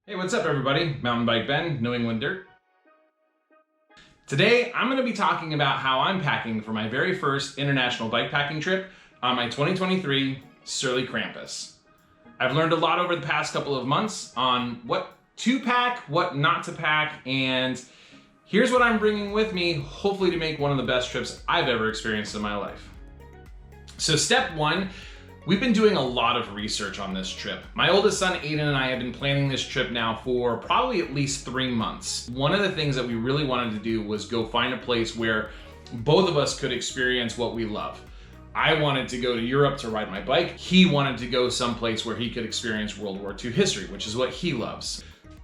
Hey, what's up everybody? Bike Ben, New England Dirt. Today, I'm gonna be talking about how I'm packing for my very first international bikepacking trip on my 2023 Surly Krampus. I've learned a lot over the past couple of months on what to pack, what not to pack, and here's what I'm bringing with me, hopefully to make one of the best trips I've ever experienced in my life. So step one, we've been doing a lot of research on this trip. My oldest son, Aiden, and I have been planning this trip now for probably at least 3 months. One of the things that we really wanted to do was go find a place where both of us could experience what we love. I wanted to go to Europe to ride my bike. He wanted to go someplace where he could experience World War II history, which is what he loves.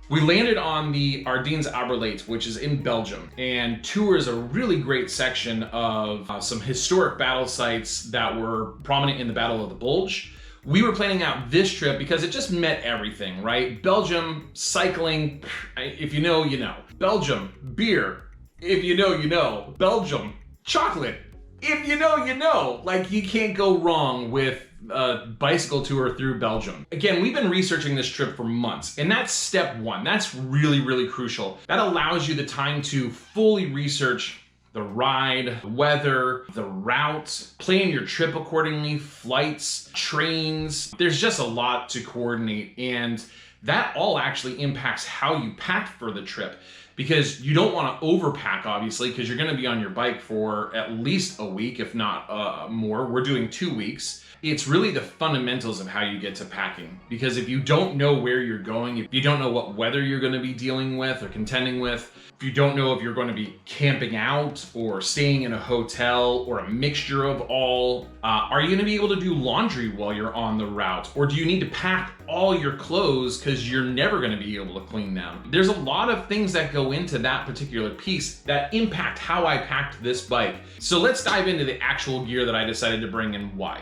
We landed on the Ardennes Oberlaet, which is in Belgium, and tours a really great section of some historic battle sites that were prominent in the Battle of the Bulge. We were planning out this trip because it just met everything, right? Belgium, cycling, if you know, you know. Belgium, beer, if you know, you know. Belgium, chocolate, if you know, you know. Like, you can't go wrong with a bicycle tour through Belgium. Again, we've been researching this trip for months, and that's step one. That's really, really crucial. That allows you the time to fully research the ride, the weather, the route, plan your trip accordingly, flights, trains. There's just a lot to coordinate, and that all actually impacts how you pack for the trip, because you don't want to overpack, obviously, because you're going to be on your bike for at least a week, if not more. We're doing 2 weeks. It's really the fundamentals of how you get to packing, because if you don't know where you're going, if you don't know what weather you're going to be dealing with or contending with, if you don't know if you're going to be camping out or staying in a hotel or a mixture of all, are you going to be able to do laundry while you're on the route? Or do you need to pack all your clothes because you're never going to be able to clean them? There's a lot of things that go into that particular piece that impact how I packed this bike. So let's dive into the actual gear that I decided to bring and why.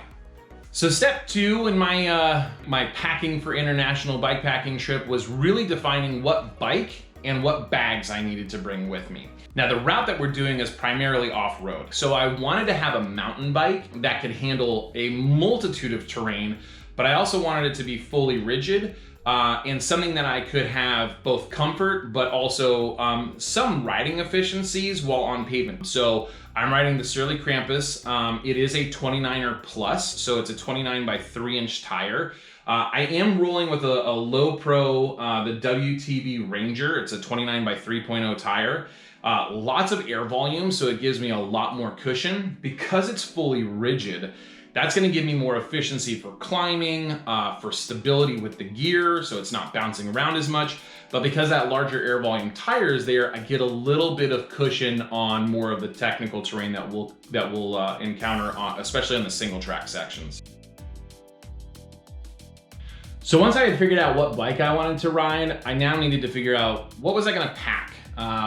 So step two in my my packing for international bikepacking trip was really defining what bike and what bags I needed to bring with me. Now, the route that we're doing is primarily off-road. So I wanted to have a mountain bike that could handle a multitude of terrain, but I also wanted it to be fully rigid and something that I could have both comfort, but also some riding efficiencies while on pavement. So I'm riding the Surly Krampus. It is a 29er plus, so it's a 29 by 3-inch tire. I am rolling with a low pro, the WTB Ranger. It's a 29 by 3.0 tire. Lots of air volume, so it gives me a lot more cushion. Because it's fully rigid, that's going to give me more efficiency for climbing, for stability with the gear, so it's not bouncing around as much. But because that larger air volume tire is there, I get a little bit of cushion on more of the technical terrain that we'll encounter, especially on the single track sections. So once I had figured out what bike I wanted to ride, I now needed to figure out what was I going to pack.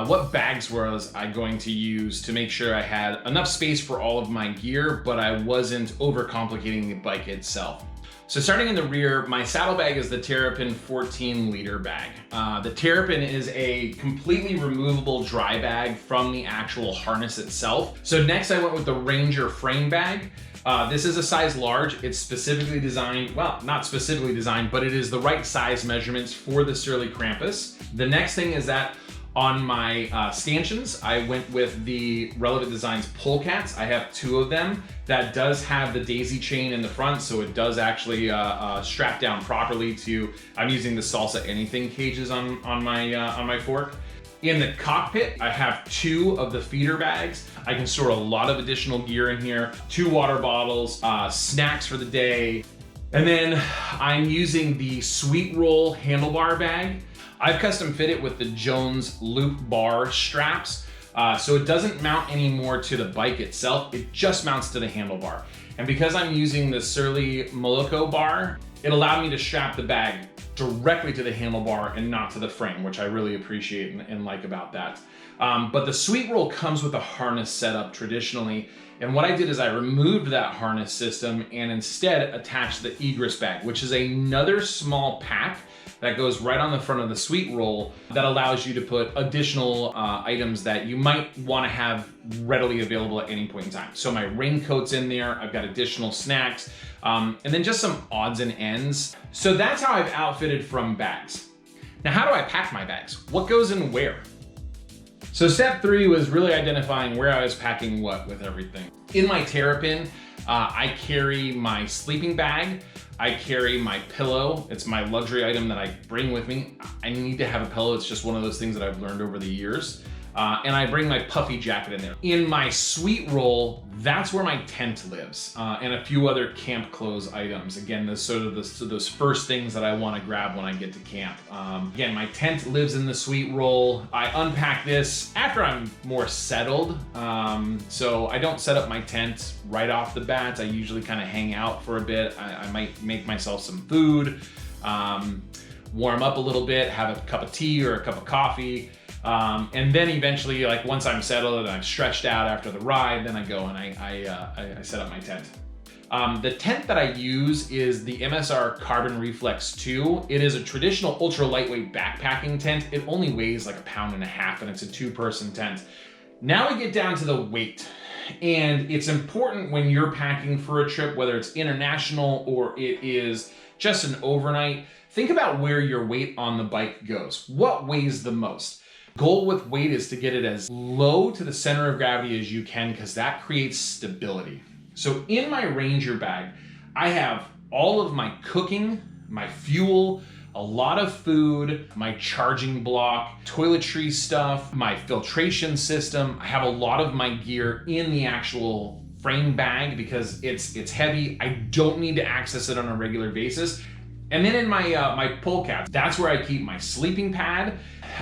What bags was I going to use to make sure I had enough space for all of my gear, but I wasn't overcomplicating the bike itself. So starting in the rear, my saddlebag is the Terrapin 14 liter bag. The Terrapin is a completely removable dry bag from the actual harness itself. So next I went with the Ranger frame bag. This is a size large. It's specifically designed, well, not specifically designed, but it is the right size measurements for the Surly Krampus. The next thing is that on my stanchions, I went with the Relevant Designs Polecats. I have 2 of them. That does have the daisy chain in the front, so it does actually strap down properly to, I'm using the Salsa Anything cages on my fork. In the cockpit, I have 2 of the feeder bags. I can store a lot of additional gear in here, 2 water bottles, snacks for the day. And then I'm using the Sweet Roll handlebar bag. I've custom fit it with the Jones loop bar straps, so it doesn't mount anymore to the bike itself, it just mounts to the handlebar. And because I'm using the Surly Moloko bar, it allowed me to strap the bag directly to the handlebar and not to the frame, which I really appreciate and like about that. But the Sweet Roll comes with a harness setup traditionally, and what I did is I removed that harness system and instead attached the egress bag, which is another small pack that goes right on the front of the Sweet Roll that allows you to put additional items that you might want to have readily available at any point in time. So my raincoat's in there, I've got additional snacks, and then just some odds and ends. So that's how I've outfitted from bags. Now, how do I pack my bags? What goes in where? So step 3 was really identifying where I was packing what with everything. In my Terrapin, I carry my sleeping bag, I carry my pillow. It's my luxury item that I bring with me. I need to have a pillow. It's just one of those things that I've learned over the years. And I bring my puffy jacket in there. In my suite roll, that's where my tent lives, and a few other camp clothes items. Again, those first things that I want to grab when I get to camp. Again, my tent lives in the suite roll. I unpack this after I'm more settled, so I don't set up my tent right off the bat. I usually kind of hang out for a bit. I might make myself some food, warm up a little bit, have a cup of tea or a cup of coffee. And then eventually, like once I'm settled and I'm stretched out after the ride, then I go and I set up my tent. The tent that I use is the MSR Carbon Reflex 2. It is a traditional ultra lightweight backpacking tent. It only weighs like 1.5 pounds and it's a 2-person tent. Now we get down to the weight. And it's important when you're packing for a trip, whether it's international or it is just an overnight, think about where your weight on the bike goes. What weighs the most? Goal with weight is to get it as low to the center of gravity as you can, because that creates stability. So in my Ranger bag, I have all of my cooking, my fuel, a lot of food, my charging block, toiletry stuff, my filtration system. I have a lot of my gear in the actual frame bag because it's heavy. I don't need to access it on a regular basis. And then in my pull cap, that's where I keep my sleeping pad.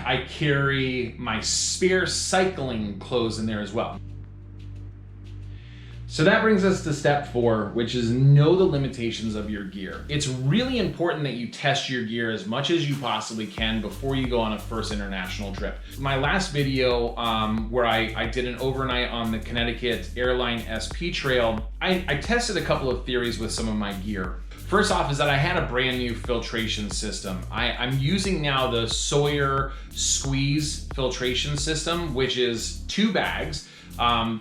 I carry my spare cycling clothes in there as well. So that brings us to step 4, which is know the limitations of your gear. It's really important that you test your gear as much as you possibly can before you go on a first international trip. My last video where I did an overnight on the Connecticut Airline SP Trail, I tested a couple of theories with some of my gear. First off is that I had a brand new filtration system. I'm using now the Sawyer Squeeze filtration system, which is 2 bags.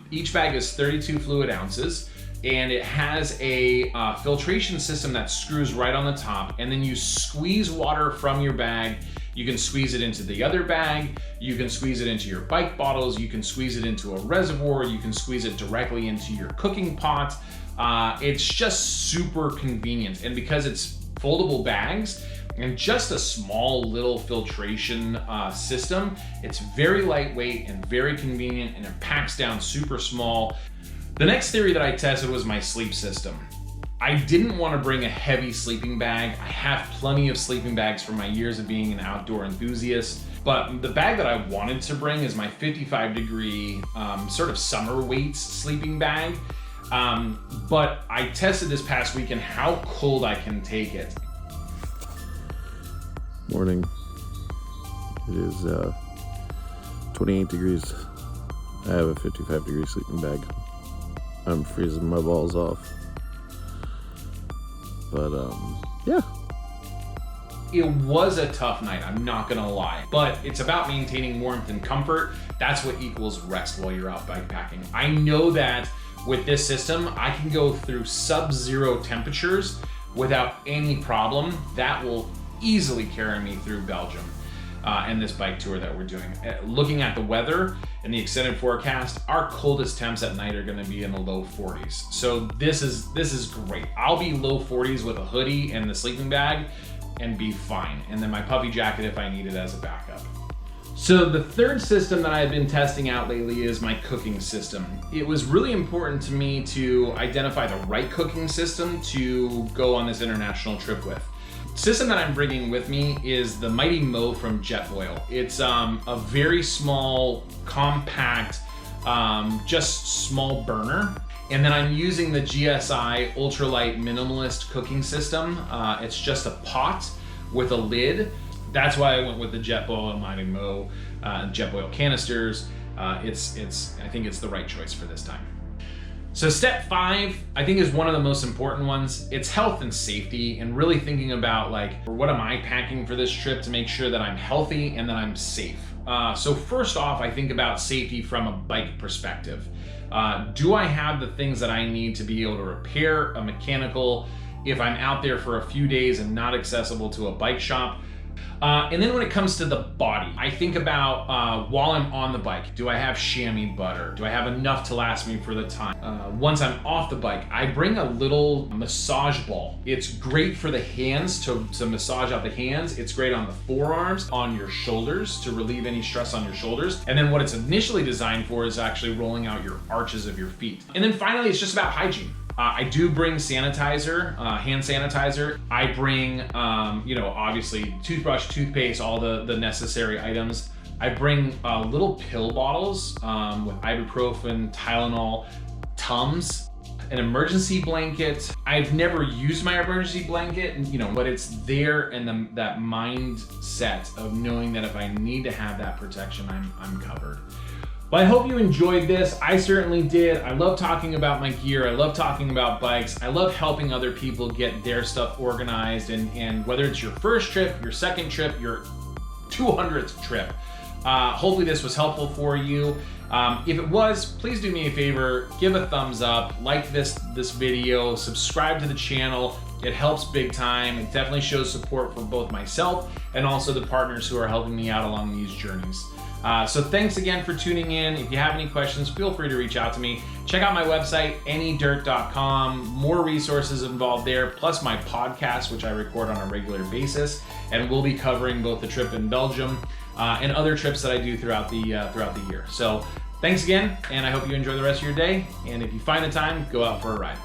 Each bag is 32 fluid ounces, and it has a filtration system that screws right on the top, and then you squeeze water from your bag. You can squeeze it into the other bag, you can squeeze it into your bike bottles, you can squeeze it into a reservoir, you can squeeze it directly into your cooking pot. It's just super convenient, and because it's foldable bags and just a small little filtration system, it's very lightweight and very convenient, and it packs down super small. The next theory that I tested was my sleep system. I didn't want to bring a heavy sleeping bag. I have plenty of sleeping bags from my years of being an outdoor enthusiast, but the bag that I wanted to bring is my 55-degree sort of summer weights sleeping bag. But I tested this past weekend how cold I can take it. Morning. It is 28 degrees. I have a 55-degree sleeping bag. I'm freezing my balls off. But yeah. It was a tough night, I'm not gonna lie, but it's about maintaining warmth and comfort. That's what equals rest while you're out bikepacking. I know that with this system, I can go through sub-zero temperatures without any problem. That will easily carry me through Belgium and this bike tour that we're doing. Looking at the weather and the extended forecast, our coldest temps at night are gonna be in the low 40s. So this is great. I'll be low 40s with a hoodie and the sleeping bag and be fine. And then my puffy jacket if I need it as a backup. So the third system that I've been testing out lately is my cooking system. It was really important to me to identify the right cooking system to go on this international trip with. The system that I'm bringing with me is the Mighty Mo from Jetboil. It's a very small, compact, just small burner. And then I'm using the GSI Ultralight Minimalist cooking system. It's just a pot with a lid. That's why I went with the Jetboil and Mighty Mo Jetboil canisters. I think it's the right choice for this time. So step 5, I think, is one of the most important ones. It's health and safety, and really thinking about like, what am I packing for this trip to make sure that I'm healthy and that I'm safe. So first off, I think about safety from a bike perspective. Do I have the things that I need to be able to repair a mechanical if I'm out there for a few days and not accessible to a bike shop? And then when it comes to the body, I think about while I'm on the bike, do I have chamois butter? Do I have enough to last me for the time? Once I'm off the bike, I bring a little massage ball. It's great for the hands to massage out the hands. It's great on the forearms, on your shoulders to relieve any stress on your shoulders. And then what it's initially designed for is actually rolling out your arches of your feet. And then finally, it's just about hygiene. I do bring sanitizer, hand sanitizer. I bring, obviously toothbrush, toothpaste, all the necessary items. I bring little pill bottles with ibuprofen, Tylenol, Tums, an emergency blanket. I've never used my emergency blanket, but it's there in that mindset of knowing that if I need to have that protection, I'm covered. Well, I hope you enjoyed this. I certainly did. I love talking about my gear. I love talking about bikes. I love helping other people get their stuff organized. And whether it's your first trip, your second trip, your 200th trip, hopefully this was helpful for you. If it was, please do me a favor, give a thumbs up, like this video, subscribe to the channel. It helps big time. It definitely shows support for both myself and also the partners who are helping me out along these journeys. So thanks again for tuning in. If you have any questions, feel free to reach out to me. Check out my website, anydirt.com. More resources involved there, plus my podcast, which I record on a regular basis. And we'll be covering both the trip in Belgium and other trips that I do throughout the year. So thanks again, and I hope you enjoy the rest of your day. And if you find the time, go out for a ride.